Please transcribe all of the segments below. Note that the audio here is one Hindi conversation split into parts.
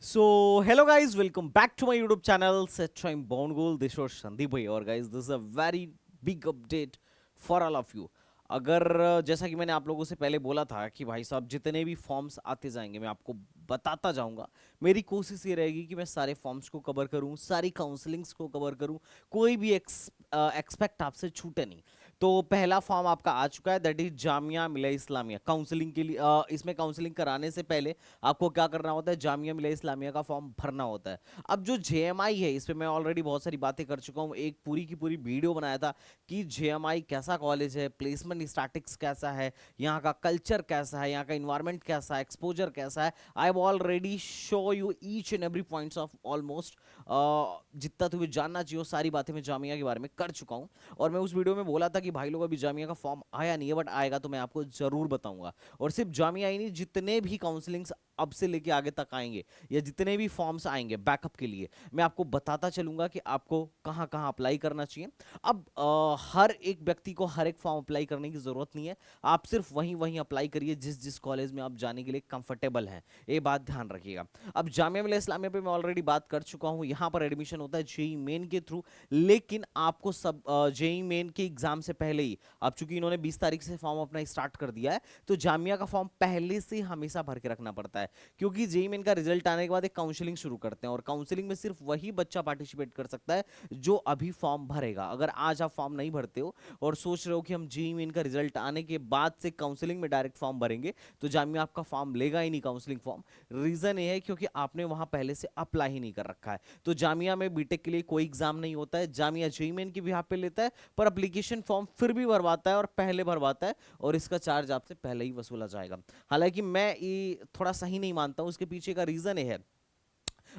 So, hello guys, welcome back to my YouTube channel. Set I'm Bound Goal. This was Sandeep bhai और guys, this is a very big update for all of you. अगर जैसा कि मैंने आप लोगों से पहले बोला था कि भाई साहब जितने भी फॉर्म्स आते जाएंगे मैं आपको बताता जाऊंगा। मेरी कोशिश ये रहेगी कि मैं सारे फॉर्म्स को कवर करूं, सारी काउंसलिंग्स को कवर करूं, कोई भी एक्सपेक्ट आपसे छूटे नहीं। तो पहला फॉर्म आपका आ चुका है, that is Jamia Millia Islamia counselling के लिए। इसमें काउंसलिंग कराने से पहले आपको क्या करना होता है, जामिया मिलिया इस्लामिया का फॉर्म भरना होता है। अब जो जेएमआई है, इस पे मैं ऑलरेडी बहुत सारी बातें कर चुका हूँ, एक पूरी की पूरी वीडियो बनाया था कि जेएमआई कैसा कॉलेज है, प्लेसमेंट स्टैटिक्स कैसा है, यहाँ का कल्चर कैसा है, यहाँ का इन्वायरमेंट कैसा है, एक्सपोजर कैसा है। I have already show you each and every points of almost जितना तुम्हें जानना चाहिए सारी बातें मैं जामिया के बारे में कर चुका हूँ। और मैं उस वीडियो में बोला था कि भाई लोग अभी जामिया का फॉर्म आया नहीं है, बट आएगा तो मैं आपको जरूर बताऊंगा। और सिर्फ जामिया ही नहीं, जितने भी काउंसलिंग्स अब से लेके आगे तक आएंगे या जितने भी फॉर्म्स आएंगे बैकअप के लिए, मैं आपको बताता चलूंगा कि आपको कहाँ कहाँ अप्लाई करना चाहिए। अब हर एक व्यक्ति को हर एक फॉर्म अप्लाई करने की जरूरत नहीं है। आप सिर्फ वहीं वहीं अप्लाई करिए जिस जिस कॉलेज में आप जाने के लिए कंफर्टेबल हैं, ये बात ध्यान रखिएगा। अब जामिया मिलिया इस्लामिया पे मैं ऑलरेडी बात कर चुका हूँ। यहाँ पर एडमिशन होता है जेई मेन के थ्रू, लेकिन आपको सब जेई मेन के एग्जाम से पहले ही, अब चूंकि इन्होंने 20 तारीख से फॉर्म अपना स्टार्ट कर दिया है, तो जामिया का फॉर्म पहले से हमेशा भर के रखना पड़ता है। क्योंकि जेई मेन का रिजल्ट आने के बाद एक काउंसलिंग शुरू करते हैं, और काउंसलिंग में सिर्फ वही बच्चा पार्टिसिपेट कर सकता है जो अभी फॉर्म भरेगा। अगर आज आप फॉर्म नहीं भरते हो और सोच रहे हो कि हम जेई मेन का रिजल्ट आने के बाद से काउंसलिंग में डायरेक्ट फॉर्म भरेंगे, तो जामिया आपका फॉर्म लेगा ही नहीं काउंसलिंग फॉर्म। रीजन ये है क्योंकि आपने वहां पहले से अप्लाई ही नहीं कर रखा है। तो जामिया में बीटेक के लिए कोई एग्जाम नहीं होता है, जामिया जेई मेन की भी यहाँ पे लेता है, पर एप्लीकेशन फॉर्म फिर भी भरवाता है और पहले भरवाता है, और इसका चार्ज आपसे पहले ही वसूला जाएगा। हालांकि मैं ये थोड़ा सही नहीं मानता हूं, इसके पीछे का रीजन ये है।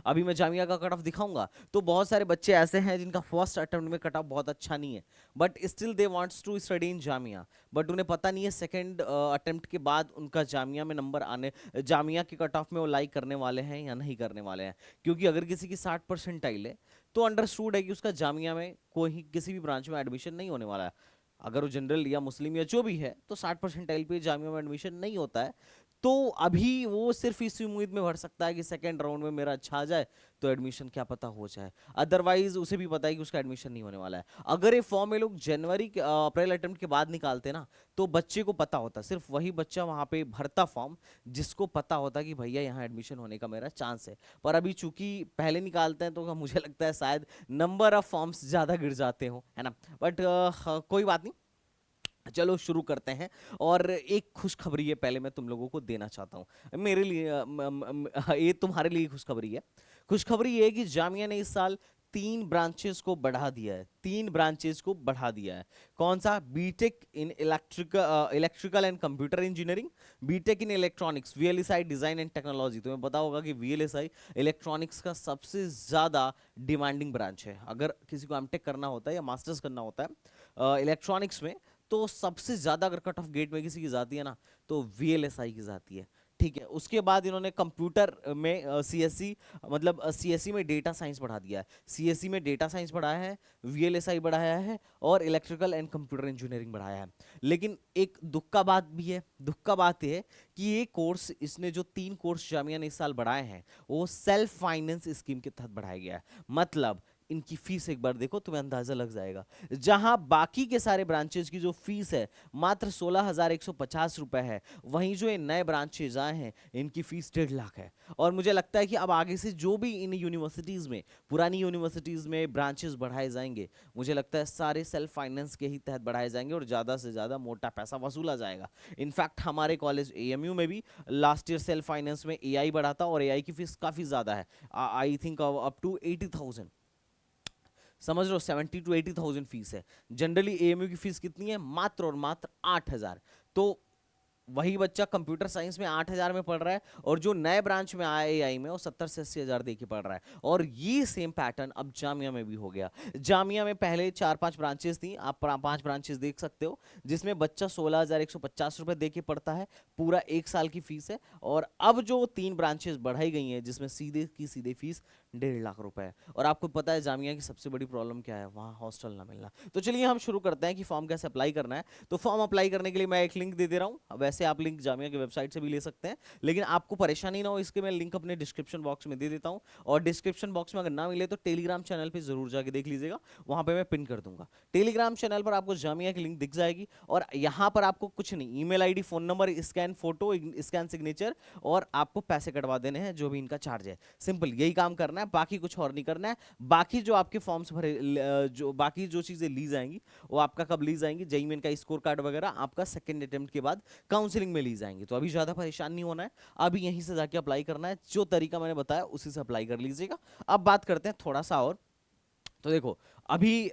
अभी मैं जामिया का कट ऑफ दिखाऊंगा तो बहुत सारे बच्चे ऐसे हैं जिनका फर्स्ट अटेम्प्ट में कट ऑफ बहुत अच्छा नहीं है, but still they wants to study in Jamia. But उन्हें पता नहीं है सेकंड अटेम्प्ट के बाद उनका जामिया में नंबर आने, जामिया के कट ऑफ में वो लाइक करने वाले हैं या नहीं करने वाले हैं। क्योंकि अगर किसी की 60% है तो अंडरस्टूड है कि उसका जामिया में कोई किसी भी ब्रांच में एडमिशन नहीं होने वाला है। अगर वो जनरल या मुस्लिम या जो भी है तो 60% पे जामिया में एडमिशन नहीं होता है। तो अभी वो सिर्फ इस उम्मीद में भर सकता है कि सेकेंड राउंड में मेरा अच्छा आ जाए तो एडमिशन क्या पता हो जाए। अदरवाइज उसे भी पता है कि उसका एडमिशन नहीं होने वाला है। अगर ये फॉर्म ये लोग जनवरी अप्रैल अटेम्प्ट के बाद निकालते ना, तो बच्चे को पता होता, सिर्फ वही बच्चा वहां पे भरता फॉर्म जिसको पता होता कि भैया यहाँ एडमिशन होने का मेरा चांस है। पर अभी चूंकि पहले निकालते हैं तो मुझे लगता है शायद नंबर ऑफ फॉर्म्स ज्यादा गिर जाते हो, है ना। बट कोई बात नहीं, चलो शुरू करते हैं। और एक खुशखबरी है पहले मैं तुम लोगों को देना चाहता हूँ, मेरे लिए ये तुम्हारे लिए खुशखबरी है। खुशखबरी ये है कि जामिया ने इस साल 3 ब्रांचेस को बढ़ा दिया है, 3 ब्रांचेस को बढ़ा दिया है। कौन सा? B Tech in electrical and computer engineering, B Tech in electronics, VLSI design and technology. तुम्हें पता होगा कि वीएलएसआई इलेक्ट्रॉनिक्स का सबसे ज्यादा डिमांडिंग ब्रांच है। अगर किसी को एमटेक करना होता है या मास्टर्स करना होता है इलेक्ट्रॉनिक्स में, तो सबसे ज्यादा अगर कट ऑफ गेट में किसी की जाती है ना, तो वीएलएसआई की जाती है। ठीक है, उसके बाद इन्होंने कंप्यूटर में सीएससी, मतलब सीएससी में डेटा साइंस बढ़ा दिया है, सीएससी में डेटा साइंस बढ़ाया है, वीएलएसआई बढ़ाया है, और इलेक्ट्रिकल एंड कंप्यूटर इंजीनियरिंग बढ़ाया है। लेकिन एक दुख का बात भी है, दुख का बात यह है कि ये कोर्स, इसने जो 3 कोर्स जामिया ने इस साल बढ़ाए हैं, वो सेल्फ फाइनेंस स्कीम के तहत बढ़ाया गया है। मतलब इनकी फीस एक बार देखो, तुम्हें अंदाजा लग जाएगा। जहां बाकी के सारे ब्रांचेस की जो फीस है मात्र 16,150 रुपए है, वहीं जो ये नए ब्रांचेज आए हैं इनकी फीस 1.5 लाख है। और मुझे लगता है कि अब आगे से जो भी इन यूनिवर्सिटीज में, पुरानी यूनिवर्सिटीज में ब्रांचेस बढ़ाए जाएंगे, मुझे लगता है सारे सेल्फ फाइनेंस के ही तहत बढ़ाए जाएंगे और ज्यादा से ज्यादा मोटा पैसा वसूला जाएगा। इनफैक्ट हमारे कॉलेज एएमयू में भी लास्ट ईयर सेल्फ फाइनेंस में एआई बढ़ा था, और एआई की फीस काफी ज्यादा है, आई थिंक अप टू 80,000। समझ लो 70 to 80,000 फीस है। जनरली एएमयू की फीस कितनी है? मात्र और मात्र 8,000। तो वही बच्चा कंप्यूटर साइंस में 8,000 में पढ़ रहा है, और जो नए ब्रांच में आया एआई में वो 70 से 80,000 दे के पढ़ रहा है। और ये सेम पैटर्न अब जामिया में भी हो गया। जामिया में पहले 4-5 ब्रांचेस थी, आप 5 ब्रांचेस देख सकते हो, जिसमें बच्चा 16,150 रुपए दे के पढ़ता है, पूरा 1 साल की फीस है। और अब जो 3 ब्रांचेस बढ़ाई गई हैं, जिसमें सीधे की सीधे फीस 1.5 लाख रुपए है। और आपको पता है जामिया की सबसे बड़ी प्रॉब्लम क्या है? वहाँ हॉस्टल ना मिलना। तो चलिए हम शुरू करते हैं कि फॉर्म कैसे अप्लाई करना है। तो फॉर्म अप्लाई करने के लिए मैं एक लिंक दे दे रहा हूँ। वैसे वैसे आप लिंक जामिया की वेबसाइट से भी ले सकते हैं, लेकिन आपको परेशानी ना हो इसके मैं लिंक अपने डिस्क्रिप्शन बॉक्स में दे देता हूँ। और डिस्क्रिप्शन बॉक्स में अगर ना मिले तो टेलीग्राम चैनल पे जरूर जाके देख लीजिएगा, वहां पे मैं पिन कर दूंगा। टेलीग्राम चैनल पर आपको जामिया की लिंक दिख जाएगी, और यहाँ पर आपको कुछ नहीं, email ID, phone number, scan photo, scan signature, और आपको पैसे कटवा देने हैं जो भी इनका चार्ज है। सिंपल यही काम करना है, बाकी कुछ और नहीं करना है। बाकी जो आपके फॉर्म्स भरे, जो बाकी जो चीजें ली जाएंगी वो आपका कब ली जाएंगी, जेईई मेन का स्कोर कार्ड वगैरह आपका सेकंड अटेम्प्ट के बाद काउंसलिंग में ली जाएंगी। तो अभी ज्यादा परेशान नहीं होना है, अभी यहीं से जाके अप्लाई करना है, जो तरीका मैंने बताया उसी से अप्लाई कर लीजिएगा। अब बात करते हैं थोड़ा सा और। तो देखो अभी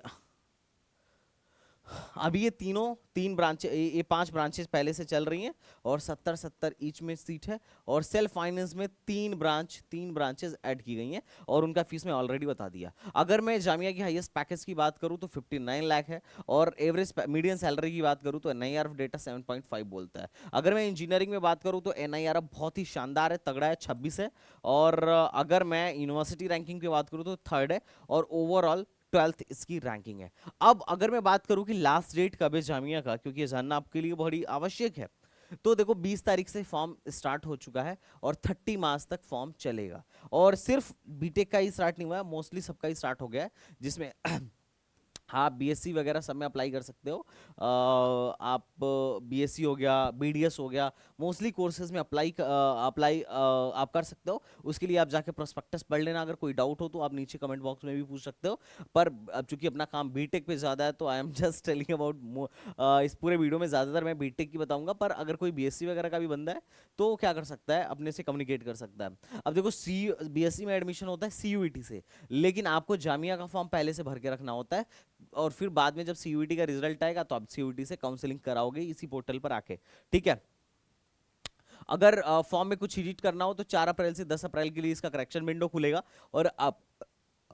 अभी ये तीन ब्रांच, ये 5 ब्रांचेस पहले से चल रही हैं, और 70-70 ईच में सीट है। और सेल्फ फाइनेंस में 3 ब्रांचेस ऐड की गई हैं, और उनका फीस मैं ऑलरेडी बता दिया। अगर मैं जामिया की हाईएस्ट पैकेज की बात करूं तो 59 लाख है, और एवरेज मीडियन सैलरी की बात करूं तो एनआईआर ऑफ डेटा 7.5 बोलता है। अगर मैं इंजीनियरिंग में बात करूं तो एनआईआर बहुत ही शानदार है, तगड़ा है, 26 है। और अगर मैं यूनिवर्सिटी रैंकिंग की बात करूं तो 3rd है, और ओवरऑल 12th इसकी रैंकिंग है। अब अगर मैं बात करूं कि लास्ट डेट कब है जामिया का, क्योंकि ये जानना आपके लिए बड़ी आवश्यक है, तो देखो 20 तारीख से फॉर्म स्टार्ट हो चुका है, और 30 मार्च तक फॉर्म चलेगा। और सिर्फ बीटेक का ही स्टार्ट नहीं हुआ है, मोस्टली सबका ही स्टार्ट हो गया है, जिसमें हाँ बीएससी वगैरह सब में अप्लाई कर सकते हो। आप बीएससी हो गया, बीडीएस हो गया, मोस्टली कोर्सेज में अप्लाई आप कर सकते हो। उसके लिए आप जाके प्रोस्पेक्टस पढ़ लेना, अगर कोई डाउट हो तो आप नीचे कमेंट बॉक्स में भी पूछ सकते हो। पर अब चूंकि अपना काम बीटेक पे ज़्यादा है तो I am just telling about, इस पूरे वीडियो में ज़्यादातर मैं बीटेक की बताऊंगा, पर अगर कोई बीएससी वगैरह का भी बंदा है तो क्या कर सकता है, अपने से कम्युनिकेट कर सकता है। अब देखो बीएससी में एडमिशन होता है सीयूईटी से, लेकिन आपको जामिया का फॉर्म पहले से भर के रखना होता है, और फिर बाद में जब सीयूईटी का रिजल्ट आएगा तो आप सीयूईटी से काउंसलिंग कराओगे इसी पोर्टल पर आके, ठीक है। अगर फॉर्म में कुछ एडिट करना हो तो 4 अप्रैल से 10 अप्रैल के लिए इसका करेक्शन विंडो खुलेगा। और आप,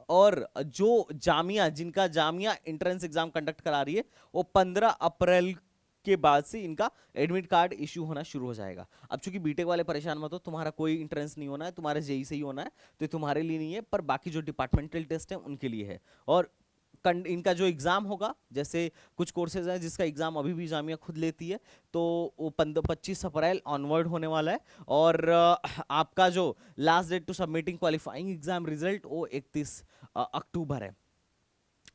और जो जामिया, जिनका जामिया एंट्रेंस एग्जाम कंडक्ट करा रही है, वो 15 अप्रैल के बाद से इनका एडमिट कार्ड इश्यू होना शुरू हो जाएगा। अब चूंकि बीटेक वाले परेशान मत हो, तुम्हारा कोई इंट्रेंस नहीं होना है, तुम्हारे जेई से ही होना है, तो ये तुम्हारे लिए नहीं है, पर बाकी जो डिपार्टमेंटल टेस्ट है उनके लिए है। और इनका जो एग्जाम होगा, जैसे कुछ कोर्सेज हैं जिसका एग्जाम अभी भी जामिया खुद लेती है, तो वो 25 अप्रैल ऑनवर्ड होने वाला है। और आपका जो last date to submitting qualifying exam result वो 31 अक्टूबर है।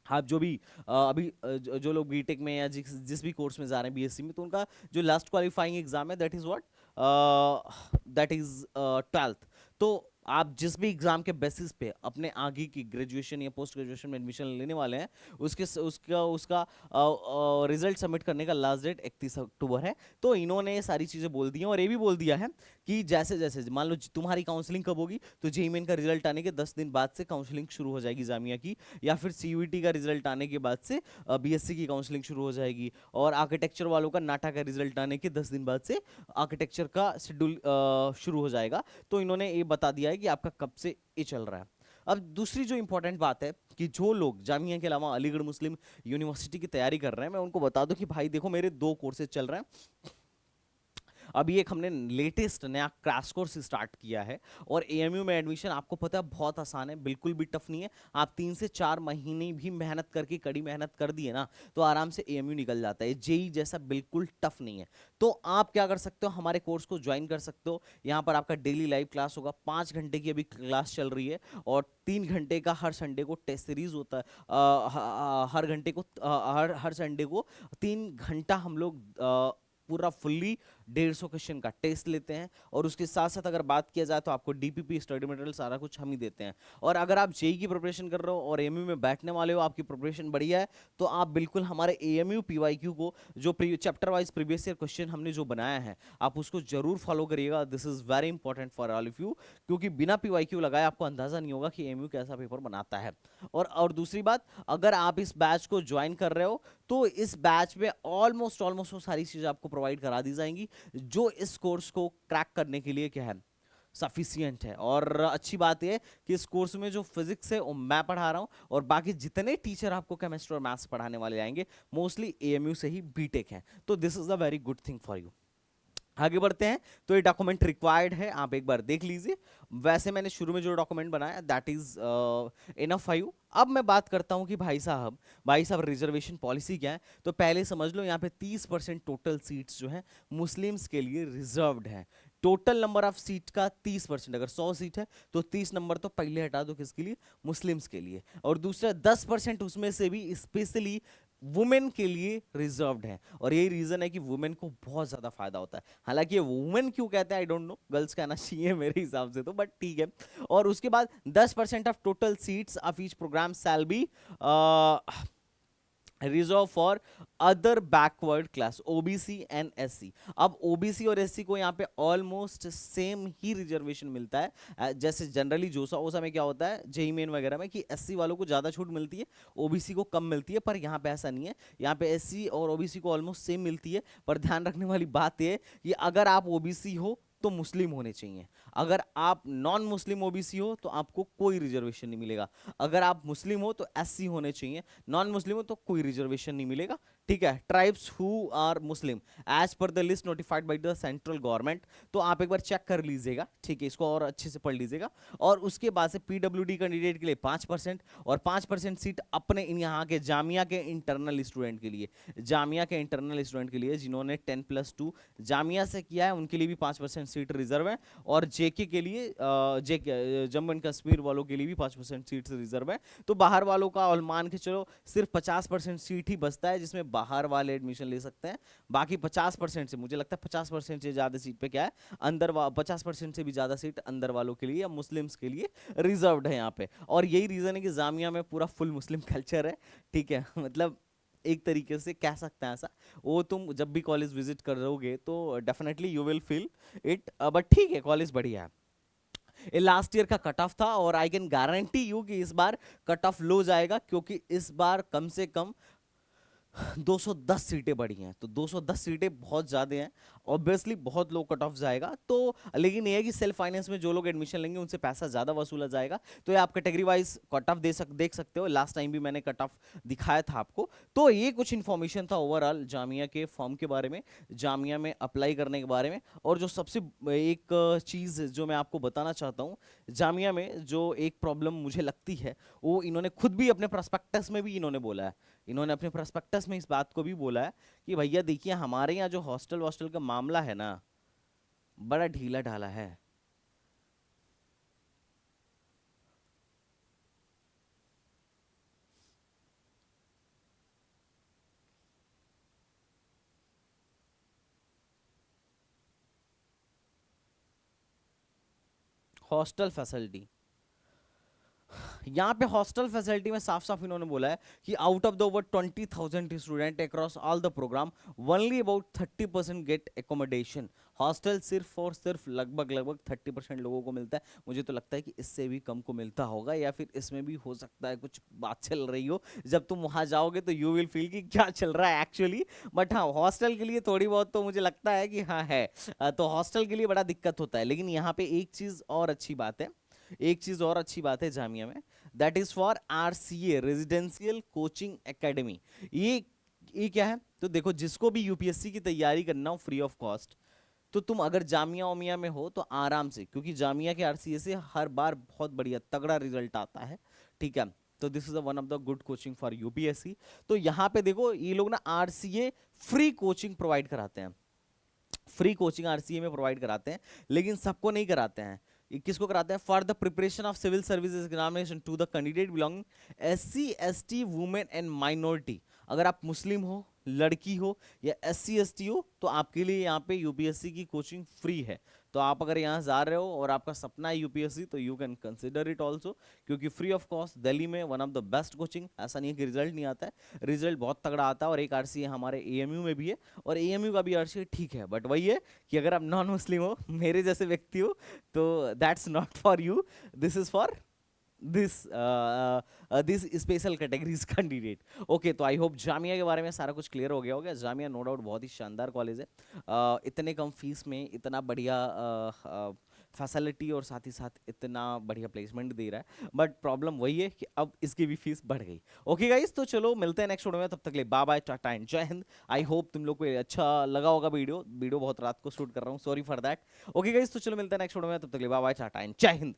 आप जो भी अभी जो लोग बीटेक में या जिस भी कोर्स में जा रहे हैं बीएससी में, तो उनका जो लास्ट क्वालिफाइंग एग्जाम है that is what, that is 12th। तो आप जिस भी एग्जाम के बेसिस पे अपने आगे की ग्रेजुएशन या पोस्ट ग्रेजुएशन में एडमिशन लेने वाले हैं, उसका रिजल्ट सबमिट करने का लास्ट डेट 31 अक्टूबर है। तो इन्होंने ये सारी चीज़ें बोल दी हैं, और ये भी बोल दिया है कि जैसे जैसे मान लो तुम्हारी काउंसलिंग कब होगी, तो जेईई मेन का रिजल्ट आने के 10 दिन बाद से काउंसलिंग शुरू हो जाएगी जामिया की, या फिर सीयूईटी का रिजल्ट आने के बाद से बीएससी की काउंसलिंग शुरू हो जाएगी, और आर्किटेक्चर वालों का नाटा का रिजल्ट आने के 10 दिन बाद से आर्किटेक्चर का शेड्यूल शुरू हो जाएगा। तो इन्होंने ये बता दिया है कि आपका कब से ये चल रहा है। अब दूसरी जो इंपॉर्टेंट बात है कि जो लोग जामिया के अलावा अलीगढ़ मुस्लिम यूनिवर्सिटी की तैयारी कर रहे हैं, मैं उनको बता दूं कि भाई देखो मेरे 2 कोर्सेज चल रहे हैं। अभी एक हमने लेटेस्ट नया क्रैश कोर्स स्टार्ट किया है, और एएमयू में एडमिशन आपको पता है बहुत आसान है, बिल्कुल भी टफ नहीं है। आप 3 से 4 महीने भी मेहनत करके, कड़ी मेहनत कर दिए ना, तो आराम से एएमयू निकल जाता है। जेई जैसा बिल्कुल टफ नहीं है। तो आप क्या कर सकते हो, हमारे कोर्स को ज्वाइन कर सकते हो। यहाँ पर आपका डेली लाइव क्लास होगा, 5 घंटे की अभी क्लास चल रही है, और 3 घंटे का हर संडे को टेस्ट सीरीज होता है। हर घंटे को हर संडे को 3 घंटा हम लोग पूरा फुल्ली 150 क्वेश्चन का टेस्ट लेते हैं। और उसके साथ साथ अगर बात किया जाए तो आपको डीपीपी, स्टडी मटेरियल, सारा कुछ हम ही देते हैं। और अगर आप जेई की प्रिपरेशन कर रहे हो और एएमयू में बैठने वाले हो, आपकी प्रिपरेशन बढ़िया है, तो आप बिल्कुल हमारे एएमयू पीवाईक्यू को, जो chapter wise previous year question हमने जो बनाया है, आप उसको जरूर फॉलो करिएगा। This is very important for all of you, क्योंकि बिना पीवाईक्यू लगाए आपको अंदाजा नहीं होगा कि एएमयू कैसा पेपर बनाता है। और दूसरी बात, अगर आप इस बैच को ज्वाइन कर रहे हो तो इस बैच में ऑलमोस्ट वो सारी चीजें आपको प्रोवाइड करा दी जाएंगी जो इस कोर्स को क्रैक करने के लिए क्या है, सफिशियंट है। और अच्छी बात यह कि इस कोर्स में जो फिजिक्स है वो मैं पढ़ा रहा हूं, और बाकी जितने टीचर आपको केमिस्ट्री और मैथ्स पढ़ाने वाले आएंगे मोस्टली एएमयू से ही बीटेक हैं। तो this is a very good thing for you. आगे बढ़ते हैं। तो ये डॉक्यूमेंट रिक्वायर्ड है, आप एक बार देख लीजिए। वैसे मैंने शुरू में जो डॉक्यूमेंट बनाया that is enough for you. अब मैं बात करता हूं कि भाई साहब रिजर्वेशन पॉलिसी क्या है। तो पहले समझ लो, यहाँ पे 30% टोटल सीट्स जो है मुस्लिम्स के लिए रिजर्व्ड है। टोटल नंबर ऑफ सीट का 30%, अगर 100 सीट है तो 30 नंबर तो पहले हटा दो, किसके लिए? मुस्लिम्स के लिए। और दूसरा 10% उसमें से भी स्पेशली वुमेन के लिए रिजर्व्ड है। और यही रीजन है कि वुमेन को बहुत ज्यादा फायदा होता है। हालांकि ये वुमेन क्यों कहते हैं आई डोंट नो, गर्ल्स कहना चाहिए मेरे हिसाब से तो, बट ठीक है। और उसके बाद 10% of total seats of each program shall be reserve for other backward class, OBC and SC. अब ओबीसी और एससी को यहाँ पे ऑलमोस्ट सेम ही रिजर्वेशन मिलता है। जैसे जनरली जोसा ओसा में क्या होता है, जेई मेन वगैरह में, कि एससी वालों को ज्यादा छूट मिलती है, ओबीसी को कम मिलती है। पर यहाँ पे ऐसा नहीं है, यहाँ पे एससी और ओबीसी को ऑलमोस्ट सेम मिलती है। पर ध्यान रखने वाली बात यह है कि अगर आप ओबीसी हो तो मुस्लिम होने चाहिए। अगर आप नॉन मुस्लिम ओबीसी हो तो आपको कोई रिजर्वेशन नहीं मिलेगा। अगर आप मुस्लिम हो तो एससी होने चाहिए, नॉन मुस्लिम हो तो कोई रिजर्वेशन नहीं मिलेगा। ठीक है। Tribes who are Muslim as per the list notified by the central government. तो आप एक बार चेक कर लीजिएगा, ठीक है, इसको और अच्छे से पढ़ लीजिएगा। और उसके बाद से पीडब्ल्यूडी कैंडिडेट के लिए 5% और 5% सीट अपने यहाँ के जामिया के इंटरनल स्टूडेंट के लिए, जामिया के इंटरनल स्टूडेंट के लिए जिन्होंने 10+2 जामिया से किया है उनके लिए भी 5% सीट रिजर्व है। और जेके के लिए जेके जम्मू एंड कश्मीर वालों के लिए भी 5% सीट रिजर्व है। तो बाहर वालों का और मान के चलो सिर्फ 50% सीट ही बचता है जिसमें बाहर वाले एडमिशन ले सकते हैं। बाकी 50% से, मुझे लगता है 50% से ज्यादा सीट पे क्या है, 50% से भी ज्यादा सीट अंदर वालों के लिए या मुस्लिम्स के लिए रिजर्व्ड है यहाँ पे। और यही रीजन है कि जामिया में पूरा फुल मुस्लिम कल्चर है। ठीक है, मतलब एक तरीके से कह सकते हैं ऐसा। वो तुम जब भी कॉलेज विजिट करोगे तो definitely you will feel it. But ठीक है, कॉलेज बढ़िया है। ये लास्ट ईयर का कट ऑफ था और आई कैन गारंटी यू कि इस बार कट ऑफ लो जाएगा, क्योंकि इस बार कम से कम 210 सीटें बढ़ी हैं। तो 210 सीटें बहुत ज्यादा हैं, ऑब्वियसली बहुत लो कट ऑफ जाएगा। तो लेकिन ये है कि सेल्फ फाइनेंस में जो लोग एडमिशन लेंगे उनसे पैसा ज्यादा वसूला जाएगा। तो ये आप कैटेगरी वाइज कट ऑफ देख सकते हो। लास्ट टाइम भी मैंने कट ऑफ दिखाया था आपको। तो ये कुछ इंफॉर्मेशन था ओवरऑल जामिया के फॉर्म के बारे में, जामिया में अप्लाई करने के बारे में। और जो सबसे एक चीज जो मैं आपको बताना चाहता हूँ, जामिया में जो एक प्रॉब्लम मुझे लगती है, वो इन्होंने खुद भी अपने प्रोस्पेक्टस में भी इन्होंने बोला है। इन्होंने अपने प्रोस्पेक्टस में इस बात को भी बोला है कि भैया देखिए, हमारे यहाँ जो हॉस्टल वॉस्टल का मामला है ना, बड़ा ढीला ढाला है। हॉस्टल फैसिलिटी, यहाँ पे हॉस्टल फैसिलिटी में साफ साफ इन्होंने बोला है कि out of the over 20,000 student across all the program, only about 30% get accommodation. Hostel सिर्फ और सिर्फ लगभग 30% लोगों को मिलता है। मुझे तो लगता है कि इससे भी कम को मिलता होगा, या फिर इसमें भी हो सकता है कुछ बात चल रही हो। जब तुम वहां जाओगे तो यू विल फील कि क्या चल रहा है एक्चुअली। बट हाँ, हॉस्टल के लिए थोड़ी बहुत तो मुझे लगता है कि हाँ है। तो हॉस्टल के लिए बड़ा दिक्कत होता है। लेकिन यहाँ पे एक चीज और अच्छी बात है, एक चीज और अच्छी बात है जामिया में, that is for RCA, residential coaching academy. ये क्या है? तो देखो, जिसको भी यूपीएससी की तैयारी करना हो फ्री ऑफ कॉस्ट, तो तुम अगर जामिया ओमिया में हो तो आराम से, क्योंकि जामिया के आरसीए से हर बार बहुत बढ़िया तगड़ा रिजल्ट आता है। ठीक है। तो this is one of the good coaching for UPSC. तो यहाँ पे देखो, ये लोग ना आरसीए फ्री कोचिंग प्रोवाइड कराते हैं। फ्री कोचिंग आरसीए में प्रोवाइड कराते हैं, लेकिन सबको नहीं कराते हैं। ये किसको कराते हैं? For the preparation of civil services examination to the candidate belonging SC ST women and minority. अगर आप मुस्लिम हो, लड़की हो या एससी एसटी हो तो आपके लिए यहाँ पे यूपीएससी की कोचिंग फ्री है। तो आप अगर यहाँ जा रहे हो और आपका सपना है यूपीएससी, तो you can consider it also, क्योंकि फ्री ऑफ कॉस्ट दिल्ली में one of the best coaching. ऐसा नहीं है कि रिजल्ट नहीं आता है, रिजल्ट बहुत तगड़ा आता है। और एक आरसीए हमारे एएमयू में भी है, और एएमयू का भी आरसीए ठीक है। बट वही है कि अगर आप नॉन मुस्लिम हो, मेरे जैसे व्यक्ति हो, तो that's not for you, this is for this special categories candidate. Okay, तो आई होप जामिया के बारे में सारा कुछ क्लियर हो गया होगा। जामिया नो डाउट बहुत ही शानदार कॉलेज है। इतने कम फीस में इतना बढ़िया फैसिलिटी और साथ ही साथ इतना बढ़िया प्लेसमेंट दे रहा है, बट प्रॉब्लम वही है कि अब इसकी भी फीस बढ़ गई। ओके गाइस, तो चलो मिलते हैं नेक्स्ट वीडियो में, तब तक के लिए बाय बाय, टाटा एंड जय हिंद। आई होप तुम लोग को ये अच्छा लगा होगा। वीडियो बहुत रात को शूट कर रहा हूँ, sorry for that. Okay guys, तो चलो मिलते हैं नेक्स्ट वीडियो में, तब तक के लिए बाय बाय, टाटा एंड जय हिंद।